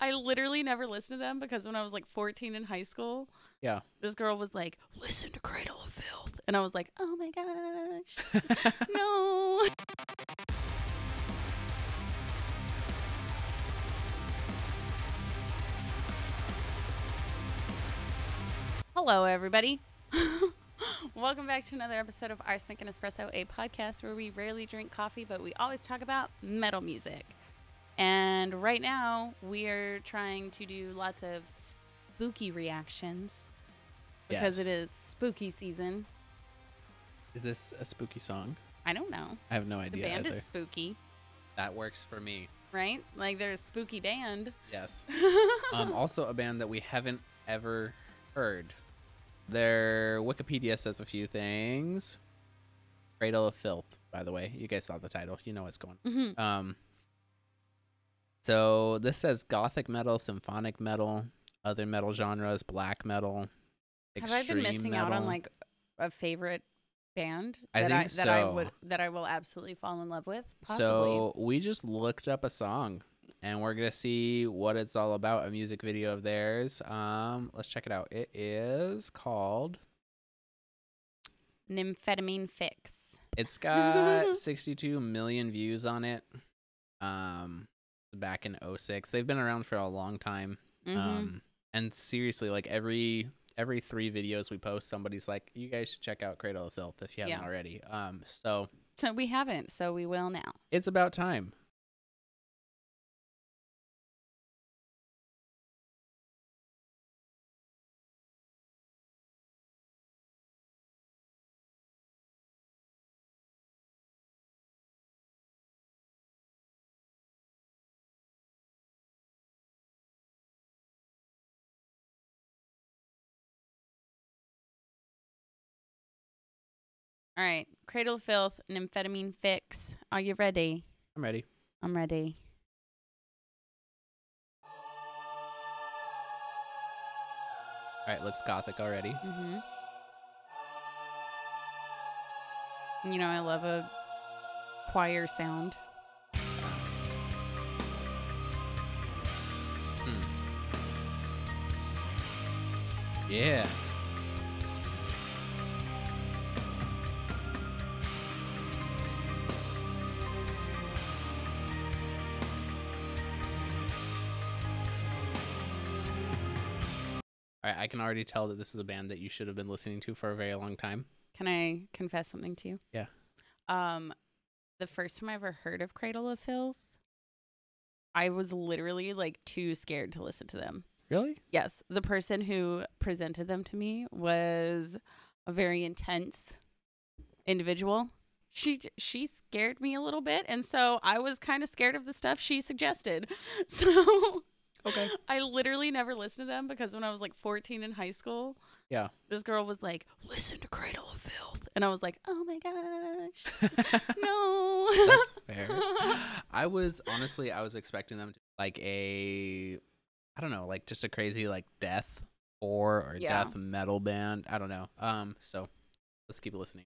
I literally never listened to them because when I was like 14 in high school, Yeah. this girl was like, listen to Cradle of Filth. And I was like, oh my gosh, no. Hello, everybody. Welcome back to another episode of Arsenic and Espresso, a podcast where we rarely drink coffee, but we always talk about metal music. And right now, we are trying to do lots of spooky reactions because Yes. it is spooky season. Is this a spooky song? I don't know. I have no The idea band either. is spooky, That works for me. right? Like, there's a spooky band. Yes. Also a band that we haven't ever heard. Their Wikipedia says a few things. Cradle of Filth, by the way. You guys saw the title. You know what's going on. Mm-hmm. So this says gothic metal, symphonic metal, other metal genres, black metal, Have I been missing metal. out on like a favorite band I that think so. that I will absolutely fall in love with? Possibly. So we just looked up a song and we're gonna see what it's all about, a music video of theirs. Let's check it out. It is called Nymphetamine Fix. It's got 62 million views on it. Back in 2006. They've been around for a long time. Mm-hmm. And seriously, like every 3 videos we post, somebody's like, you guys should check out Cradle of Filth if you haven't already. So we haven't, so we will now. it's about time. All right, Cradle of Filth, Nymphetamine Fix. Are you ready? I'm ready. I'm ready. All right, looks gothic already. Mm-hmm. You know, I love a choir sound. Yeah. All right, I can already tell that this is a band that you should have been listening to for a very long time. Can I confess something to you? Yeah. The first time I ever heard of Cradle of Filth, I was literally like too scared to listen to them. Really? Yes. The person who presented them to me was a very intense individual. She scared me a little bit, and so I was kind of scared of the stuff she suggested. So Okay. I literally never listened to them because when I was like 14 in high school, Yeah. this girl was like, listen to Cradle of Filth. And I was like, oh my gosh, no. That's fair. I was expecting them to like I don't know, like just a crazy like death or death metal band. I don't know. So let's keep listening.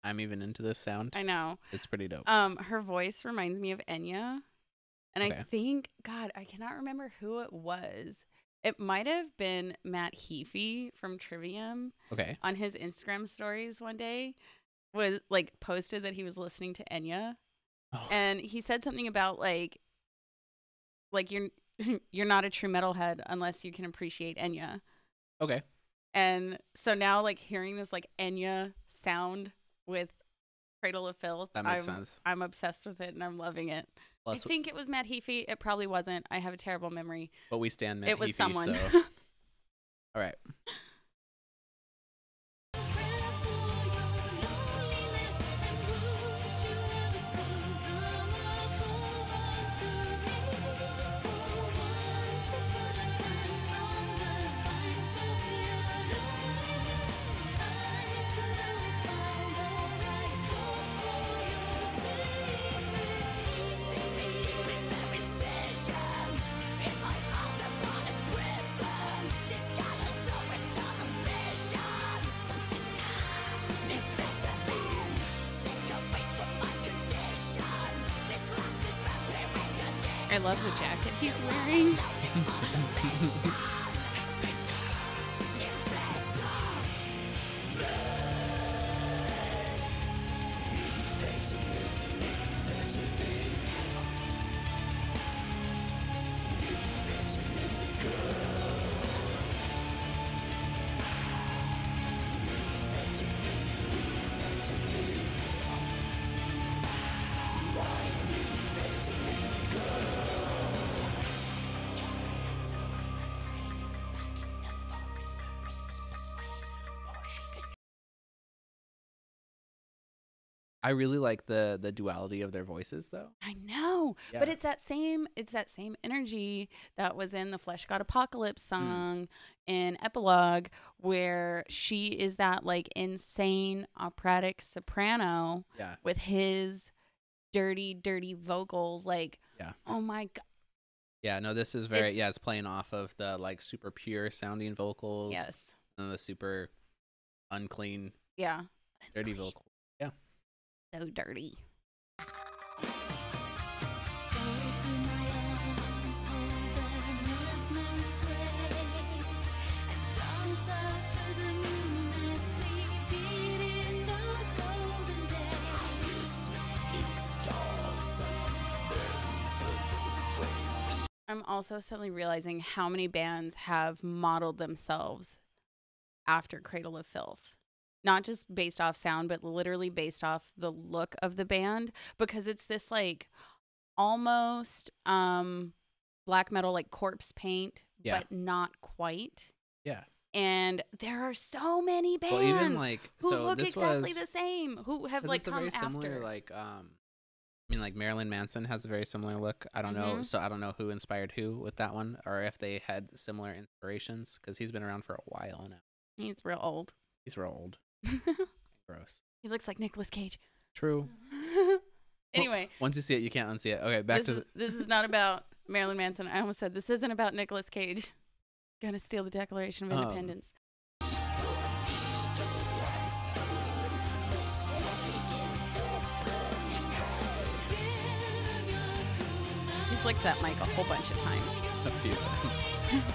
I'm even into this sound. I know. It's pretty dope. Her voice reminds me of Enya. And Okay. I think, God, I cannot remember who it was. It might have been Matt Heafy from Trivium Okay. on his Instagram stories one day, was like posted that he was listening to Enya. Oh. And he said something about like you're you're not a true metalhead unless you can appreciate Enya. Okay. And so now, like, hearing this, like, Enya sound with Cradle of Filth, That makes sense. I'm obsessed with it, and I'm loving it. Plus, I think it was Matt Heafy. It probably wasn't. I have a terrible memory. but we stand Matt It was Heafy, someone. So. All right. I love the jacket he's wearing. I really like the duality of their voices, though. I know, Yeah. but it's that same energy that was in the Flesh God Apocalypse song in Epilogue, where she is that like insane operatic soprano with his dirty vocals. Like, oh my God. Yeah, no, this is very, it's playing off of the like super pure sounding vocals. Yes. And the super unclean, dirty vocals. Yeah. So dirty. I'm also suddenly realizing how many bands have modeled themselves after Cradle of Filth. Not just based off sound, but literally based off the look of the band, because it's this like almost black metal, like corpse paint, but not quite. Yeah. And there are so many bands even like who look exactly the same, who have like it's a come very similar, after. like I mean, like Marilyn Manson has a very similar look. I don't know, so I don't know who inspired who with that one, or if they had similar inspirations, because he's been around for a while now. He's real old. He's real old. Gross. He looks like Nicolas Cage. True. Anyway, once you see it, you can't unsee it. Okay, this is not about Marilyn Manson. I almost said this isn't about Nicolas Cage. Gonna steal the Declaration of Independence. He's licked that mic a whole bunch of times. A few times.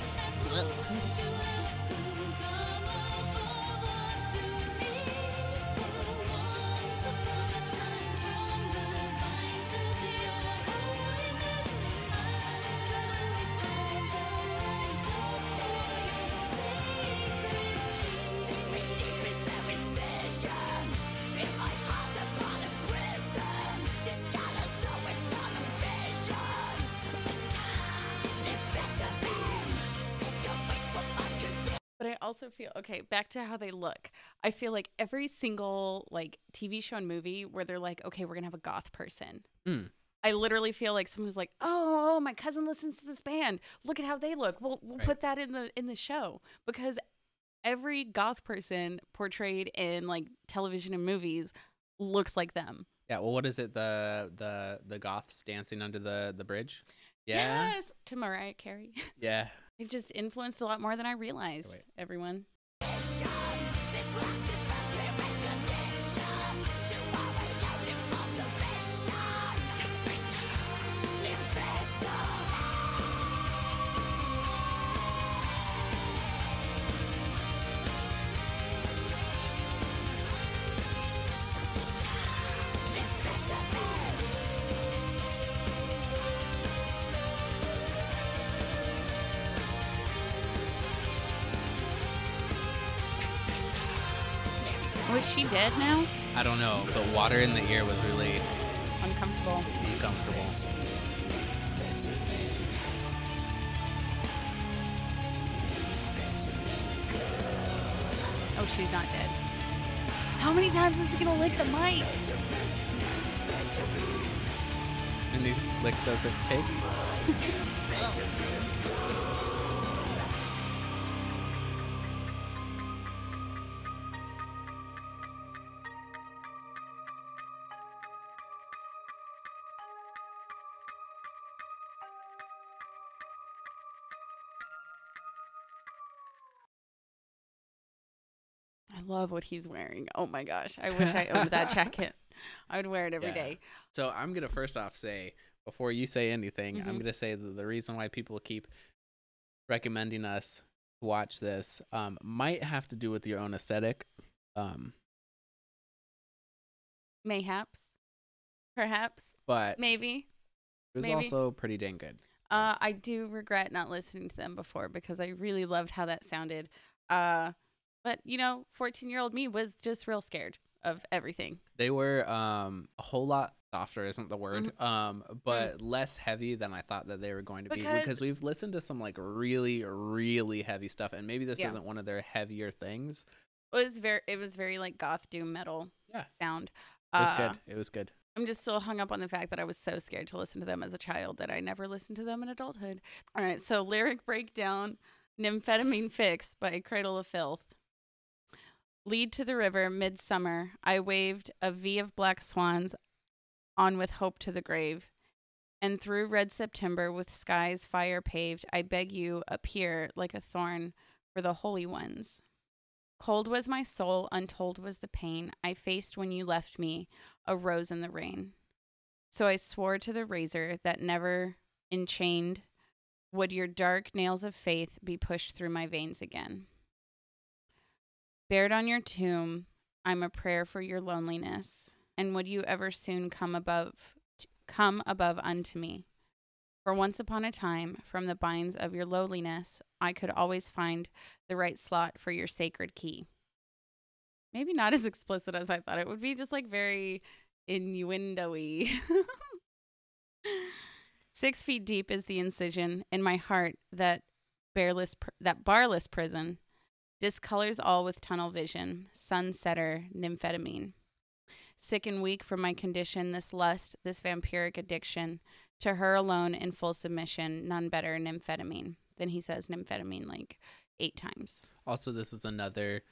But I also feel, okay, back to how they look. I feel like every single like TV show and movie where they're like, okay, we're gonna have a goth person. I literally feel like someone's like, oh, my cousin listens to this band. Look at how they look. We'll put that in the show, because every goth person portrayed in like television and movies looks like them. Yeah. Well, what is it? The goths dancing under the bridge. Yeah. Yes, to Mariah Carey. Yeah. They've just influenced a lot more than I realized. Everyone. Is she dead now? I don't know, but water in the ear was really Uncomfortable. uncomfortable. Oh, she's not dead. How many times is he gonna lick the mic? And he licked as it takes. I love what he's wearing. Oh my gosh. I wish I owned that jacket. I would wear it every day. So I'm going to first off say, before you say anything, I'm going to say that the reason why people keep recommending us to watch this might have to do with your own aesthetic. Mayhaps. Perhaps. But maybe. It was also pretty dang good. I do regret not listening to them before because I really loved how that sounded. But, 14-year-old me was just real scared of everything. They were a whole lot softer, isn't the word, but less heavy than I thought that they were going to be. Because we've listened to some, like, really, really heavy stuff, and maybe this isn't one of their heavier things. It was very like, goth doom metal sound. It was good. It was good. I'm just still hung up on the fact that I was so scared to listen to them as a child that I never listened to them in adulthood. All right, so lyric breakdown, Nymphetamine Fix by Cradle of Filth. Lead to the river, midsummer, I waved a V of black swans on with hope to the grave. And through red September with skies fire paved, I beg you appear like a thorn for the holy ones. Cold was my soul, untold was the pain I faced when you left me, a rose in the rain. So I swore to the razor that never enchained would your dark nails of faith be pushed through my veins again. Bared on your tomb, I'm a prayer for your loneliness, and would you ever soon come above unto me? For once upon a time, from the binds of your lowliness, I could always find the right slot for your sacred key. Maybe not as explicit as I thought it would be, just like very innuendo-y. 6 feet deep is the incision in my heart that barless prison. Discolors all with tunnel vision, sunsetter, nymphetamine. Sick and weak from my condition, this lust, this vampiric addiction, to her alone in full submission, none better, nymphetamine. Then he says nymphetamine like 8 times. Also, this is another,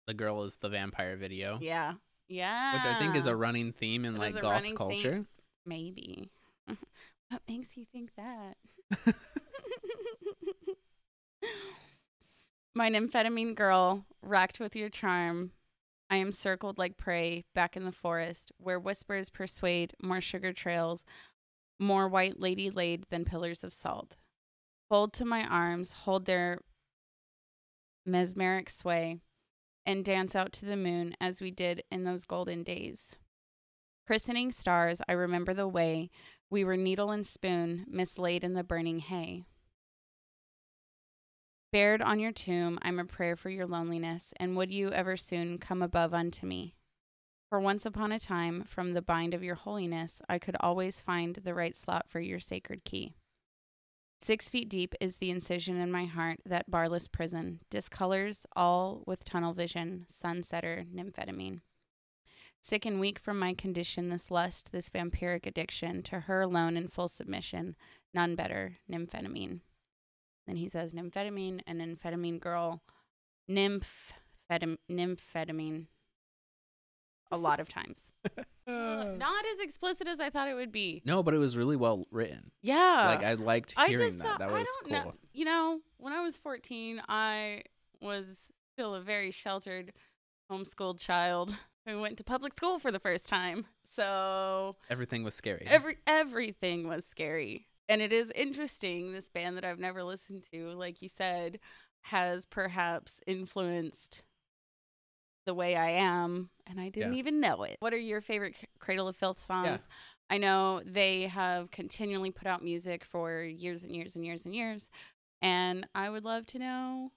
the girl is the vampire video. Yeah. Yeah. Which I think is a running theme in like goth culture. Theme. Maybe. What makes you think that? My nymphetamine girl, racked with your charm, I am circled like prey back in the forest, where whispers persuade more sugar trails, more white lady laid than pillars of salt. Fold to my arms, hold their mesmeric sway, and dance out to the moon as we did in those golden days. Christening stars, I remember the way we were needle and spoon, mislaid in the burning hay. Bared on your tomb, I'm a prayer for your loneliness, and would you ever soon come above unto me? For once upon a time, from the bind of your holiness, I could always find the right slot for your sacred key. 6 feet deep is the incision in my heart, that barless prison, discolors all with tunnel vision, sunsetter, nymphetamine. Sick and weak from my condition, this lust, this vampiric addiction, to her alone in full submission, none better, nymphetamine. Then he says nymphetamine and nymphetamine girl, nymphetamine a lot of times. Not as explicit as I thought it would be. No, but it was really well written. Yeah. Like, I liked hearing that. That was cool. Know. When I was 14, I was still a very sheltered, homeschooled child who went to public school for the first time. So everything was scary. Everything was scary. And it is interesting, this band that I've never listened to, like you said, has perhaps influenced the way I am, and I didn't even know it. What are your favorite Cradle of Filth songs? I know they have continually put out music for years and years and years and years, and I would love to know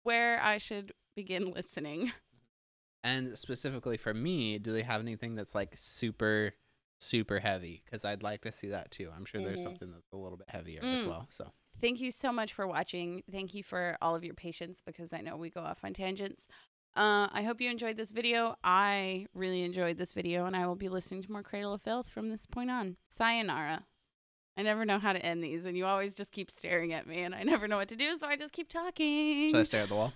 where I should begin listening. And specifically for me, do they have anything that's like super, super heavy? Because I'd like to see that too. I'm sure there's something that's a little bit heavier as well. So thank you so much for watching. Thank you for all of your patience, because I know we go off on tangents. I hope you enjoyed this video. I really enjoyed this video, and I will be listening to more Cradle of Filth from this point on. Sayonara. I never know how to end these, and you always just keep staring at me, and I never know what to do, so I just keep talking. should I stare at the wall?